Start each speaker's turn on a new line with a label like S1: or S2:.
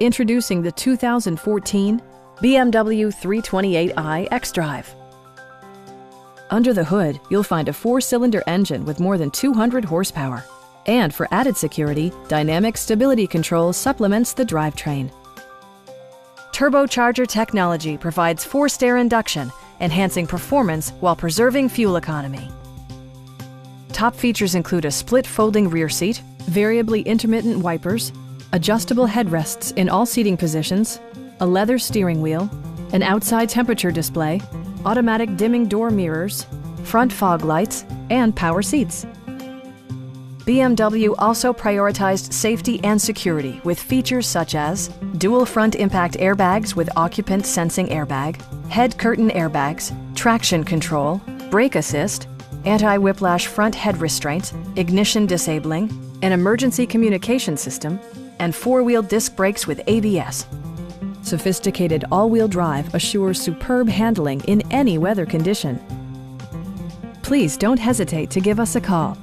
S1: Introducing the 2014 BMW 328i xDrive. Under the hood, you'll find a 4-cylinder engine with more than 200 horsepower. And for added security, dynamic stability control supplements the drivetrain. Turbocharger technology provides forced-air induction, enhancing performance while preserving fuel economy. Top features include a split folding rear seat, variably intermittent wipers, adjustable headrests in all seating positions, a leather steering wheel, an outside temperature display, automatic dimming door mirrors, front fog lights, and power seats. BMW also prioritized safety and security with features such as dual front impact airbags with occupant sensing airbag, head curtain airbags, traction control, brake assist, anti-whiplash front head restraints, ignition disabling, an emergency communication system, and 4-wheel disc brakes with ABS. Sophisticated all-wheel drive assures superb handling in any weather condition. Please don't hesitate to give us a call.